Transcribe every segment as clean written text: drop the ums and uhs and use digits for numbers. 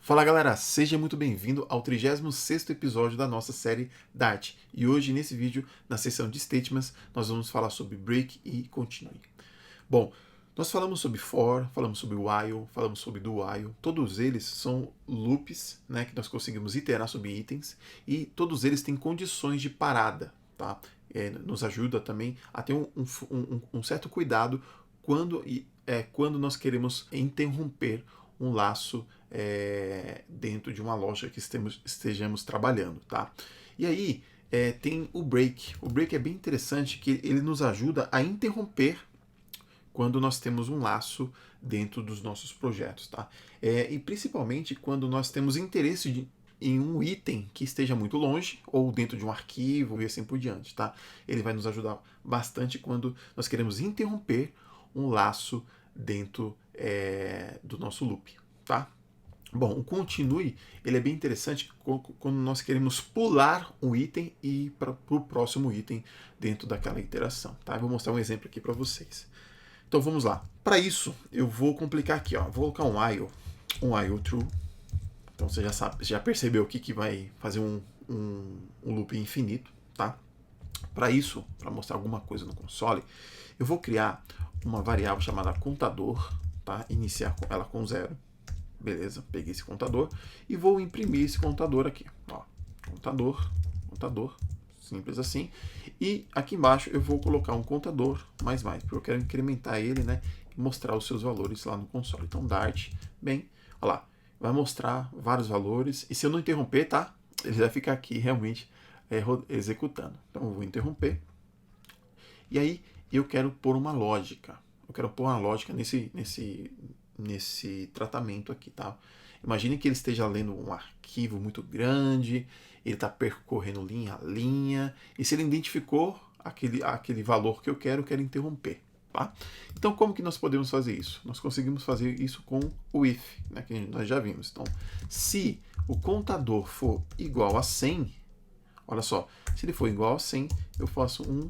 Fala galera, seja muito bem-vindo ao 36º episódio da nossa série Dart. E hoje nesse vídeo, na seção de Statements, nós vamos falar sobre Break e Continue. Bom, nós falamos sobre For, falamos sobre While, falamos sobre Do While. Todos eles são loops, né, que nós conseguimos iterar sobre itens e todos eles têm condições de parada, tá? Nos ajuda também a ter um certo cuidado quando nós queremos interromper um laço dentro de uma lógica que estejamos trabalhando, tá? E aí tem o break. O break é bem interessante que ele nos ajuda a interromper quando nós temos um laço dentro dos nossos projetos, tá? E principalmente quando nós temos interesse em um item que esteja muito longe ou dentro de um arquivo e assim por diante, tá? Ele vai nos ajudar bastante quando nós queremos interromper um laço dentro do nosso loop, tá? Bom, o continue ele é bem interessante quando nós queremos pular um item e ir para o próximo item dentro daquela iteração, tá? Eu vou mostrar um exemplo aqui para vocês. Então vamos lá. Para isso eu vou complicar aqui, ó. Vou colocar um while true. Então você já sabe, já percebeu aqui que vai fazer um loop infinito, tá? Para isso, para mostrar alguma coisa no console, eu vou criar uma variável chamada contador, tá? Iniciar ela com 0. Beleza, peguei esse contador e vou imprimir esse contador aqui. Ó, contador, simples assim. E aqui embaixo eu vou colocar um contador mais, porque eu quero incrementar ele, né? E mostrar os seus valores lá no console. Então, Dart, bem, olha lá, vai mostrar vários valores. E se eu não interromper, tá? Ele vai ficar aqui realmente executando. Então, eu vou interromper. E aí, eu quero pôr uma lógica. Eu quero pôr uma lógica nesse tratamento aqui, tá? Imagine que ele esteja lendo um arquivo muito grande, ele está percorrendo linha a linha, e se ele identificou aquele valor que eu quero interromper, tá? Então, como que nós podemos fazer isso? Nós conseguimos fazer isso com o if, né, que nós já vimos. Então, se o contador for igual a 100, olha só, se ele for igual a 100, eu faço um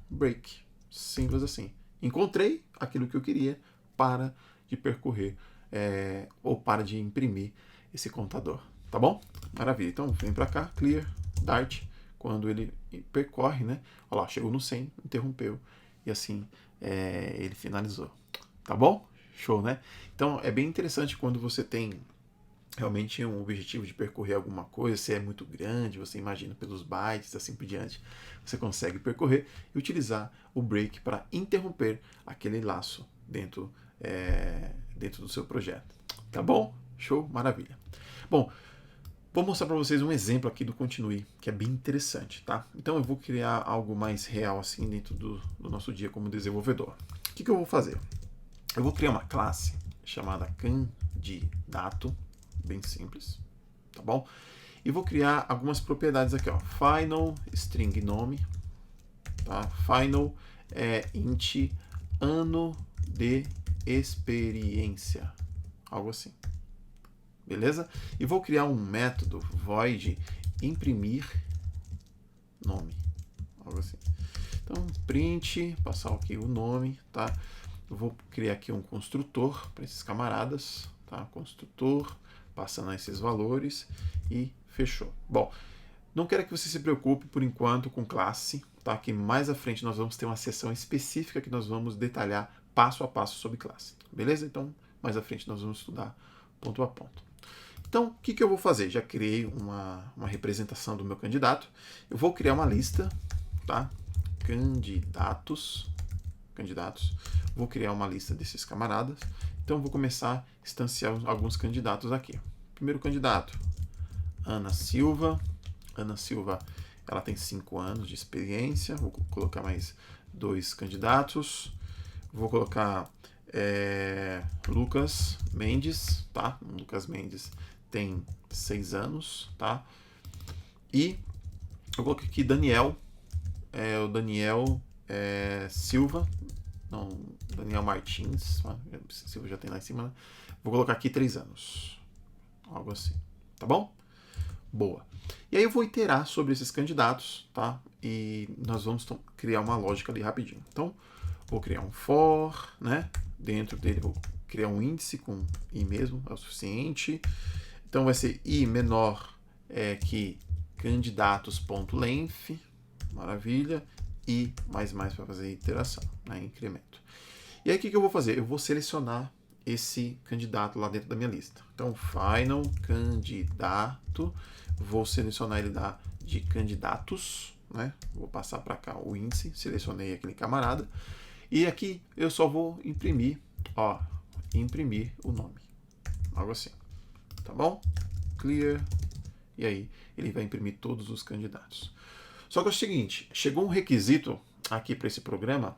break, simples assim. Encontrei aquilo que eu queria, para de percorrer ou para de imprimir esse contador, tá bom? Maravilha. Então vem para cá, clear, Dart, quando ele percorre, né? Olha lá, chegou no 100, interrompeu e assim ele finalizou, tá bom? Show, né? Então é bem interessante quando você tem realmente um objetivo de percorrer alguma coisa, se é muito grande, você imagina pelos bytes, assim por diante, você consegue percorrer e utilizar o break para interromper aquele laço dentro do seu projeto. Tá bom? Show? Maravilha. Bom, vou mostrar para vocês um exemplo aqui do continue, que é bem interessante, tá? Então eu vou criar algo mais real assim dentro do nosso dia como desenvolvedor. O que eu vou fazer? Eu vou criar uma classe chamada candidato, bem simples, tá bom? E vou criar algumas propriedades aqui, ó. Final string nome, tá? Final int ano de experiência, algo assim, beleza? E vou criar um método void imprimir nome, algo assim. Então print, passar aqui o nome, tá? Eu vou criar aqui um construtor para esses camaradas, tá? Construtor, passando esses valores e fechou. Bom, não quero que você se preocupe por enquanto com classe, tá? Que mais à frente nós vamos ter uma seção específica que nós vamos detalhar passo a passo sobre classe, beleza? Então, mais à frente nós vamos estudar ponto a ponto. Então, o que eu vou fazer? Já criei uma representação do meu candidato. Eu vou criar uma lista, tá? Candidatos. Vou criar uma lista desses camaradas. Então, eu vou começar a instanciar alguns candidatos aqui. Primeiro candidato, Ana Silva. Ana Silva, ela tem 5 anos de experiência. Vou colocar mais 2 candidatos. Vou colocar Lucas Mendes, tá? Lucas Mendes tem 6 anos, tá? E eu coloquei aqui Daniel, o Daniel Silva, não, Daniel Martins, Silva já tem lá em cima, né? Vou colocar aqui 3 anos, algo assim, tá bom? Boa. E aí eu vou iterar sobre esses candidatos, tá? E nós vamos criar uma lógica ali rapidinho. Então, vou criar um for, né? Dentro dele vou criar um índice com i mesmo, é o suficiente. Então vai ser i menor que candidatos.length, maravilha, e mais para fazer iteração, né, incremento. E aí o que eu vou fazer? Eu vou selecionar esse candidato lá dentro da minha lista. Então, final candidato, vou selecionar ele de candidatos, né? Vou passar para cá o índice, selecionei aquele camarada. E aqui eu só vou imprimir, imprimir o nome. Algo assim. Tá bom? Clear. E aí ele vai imprimir todos os candidatos. Só que é o seguinte, chegou um requisito aqui para esse programa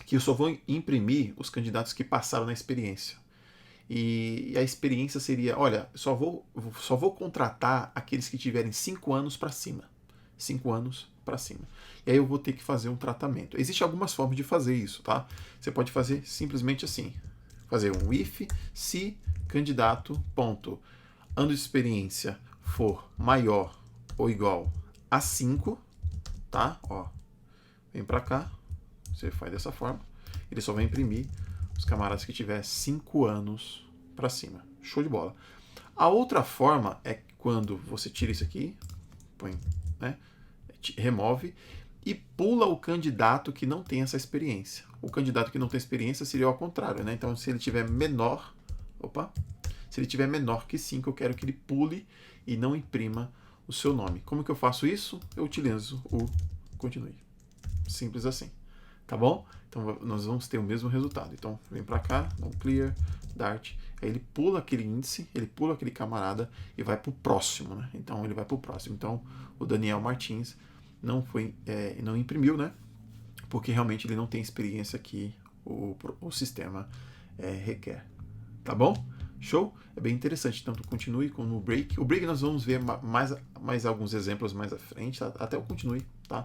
que eu só vou imprimir os candidatos que passaram na experiência. E a experiência seria, olha, só vou contratar aqueles que tiverem 5 anos para cima. 5 anos para cima. E aí eu vou ter que fazer um tratamento. Existem algumas formas de fazer isso, tá? Você pode fazer simplesmente assim. Fazer um if se candidato ponto ano de experiência for maior ou igual a 5, tá? Ó, vem para cá. Você faz dessa forma. Ele só vai imprimir os camaradas que tiver 5 anos para cima. Show de bola. A outra forma é quando você tira isso aqui, põe, né, remove e pula o candidato que não tem essa experiência. O candidato que não tem experiência seria ao contrário, né? Então, se ele tiver menor, se ele tiver menor que 5, eu quero que ele pule e não imprima o seu nome. Como que eu faço isso? Eu utilizo o continue. Simples assim. Tá bom? Então nós vamos ter o mesmo resultado. Então vem para cá, dá um clear, dart, aí ele pula aquele índice, ele pula aquele camarada e vai para o próximo, né? Então ele vai para o próximo. Então o Daniel Martins não imprimiu, né? Porque realmente ele não tem experiência que o sistema requer. Tá bom? Show? É bem interessante, tanto continue como o break. O break nós vamos ver mais alguns exemplos mais à frente, tá? Até o continue, tá?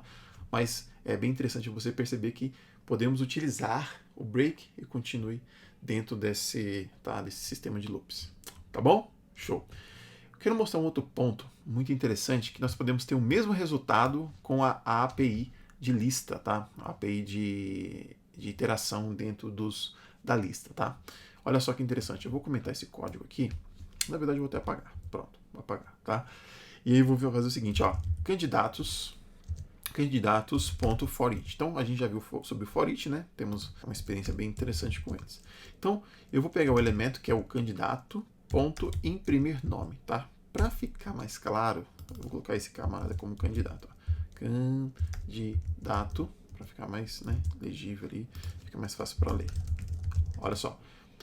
Mas é bem interessante você perceber que podemos utilizar o break e continue dentro desse sistema de loops. Tá bom? Show. Eu quero mostrar um outro ponto muito interessante, que nós podemos ter o mesmo resultado com a API de lista, tá? A API de iteração dentro da lista, tá? Olha só que interessante. Eu vou comentar esse código aqui. Na verdade, eu vou até apagar. Pronto, vou apagar, tá? E aí vou fazer o seguinte, ó. Candidatos.forEach. Então, a gente já viu sobre o forEach, né? Temos uma experiência bem interessante com eles. Então, eu vou pegar o elemento que é o candidato.imprimir nome, tá? Para ficar mais claro, eu vou colocar esse camarada como candidato. Ó. Candidato, para ficar mais, né, legível ali, fica mais fácil para ler. Olha só,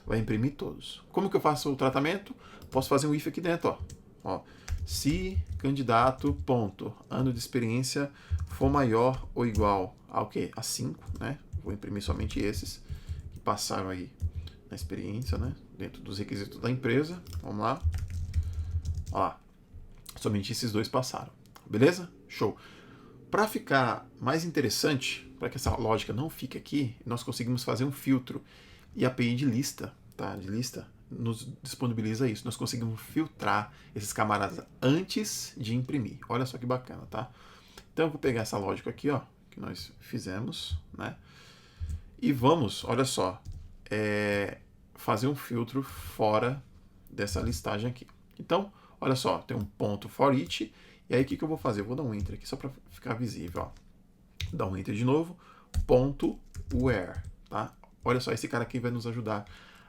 vai imprimir todos. Como que eu faço o tratamento? Posso fazer um if aqui dentro, ó. Se candidato ponto ano de experiência for maior ou igual a quê? A 5, né? Vou imprimir somente esses que passaram aí na experiência, né? Dentro dos requisitos da empresa. Vamos lá. Ó lá. Somente esses dois passaram. Beleza? Show. Para ficar mais interessante, para que essa lógica não fique aqui, nós conseguimos fazer um filtro. E a API de lista, tá? De lista, nos disponibiliza isso. Nós conseguimos filtrar esses camaradas antes de imprimir. Olha só que bacana, tá? Então eu vou pegar essa lógica aqui, ó, que nós fizemos, né? E vamos, olha só, fazer um filtro fora dessa listagem aqui. Então, olha só, tem um ponto for each. E aí o que eu vou fazer? Eu vou dar um enter aqui só para ficar visível, ó. Dá um enter de novo, ponto where, tá? Olha só, esse cara aqui vai nos ajudar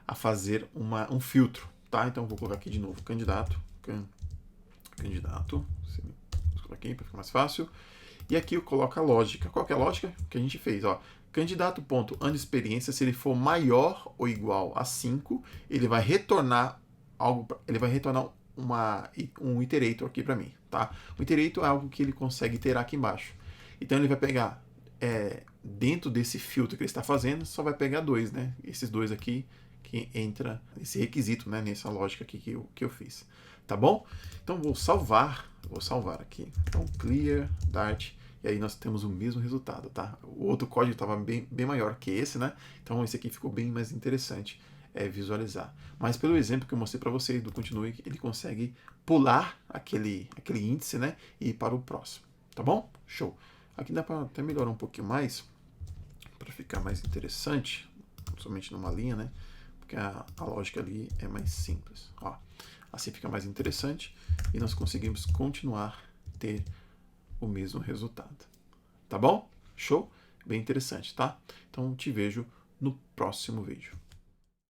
a fazer um filtro, tá? Então eu vou colocar aqui de novo candidato, vou colocar aqui para ficar mais fácil. E aqui eu coloco a lógica. Qual que é a lógica que a gente fez? Ó, candidato.ano experiência, se ele for maior ou igual a 5, ele vai retornar um iterator aqui para mim, tá? O iterator é algo que ele consegue iterar aqui embaixo. Então ele vai pegar dentro desse filtro que ele está fazendo, só vai pegar 2, né? Esses 2 aqui que entra esse requisito, né? Nessa lógica aqui que eu fiz, tá bom? Então vou salvar aqui. Então clear dart, e aí nós temos o mesmo resultado, tá? O outro código estava bem maior que esse, né? Então esse aqui ficou bem mais interessante visualizar. Mas pelo exemplo que eu mostrei para vocês do continue, ele consegue pular aquele índice, né? E ir para o próximo, tá bom? Show. Aqui dá para até melhorar um pouquinho mais, para ficar mais interessante, somente numa linha, né? Porque a lógica ali é mais simples. Ó, Assim fica mais interessante e nós conseguimos continuar a ter o mesmo resultado. Tá bom? Show? Bem interessante, tá? Então te vejo no próximo vídeo.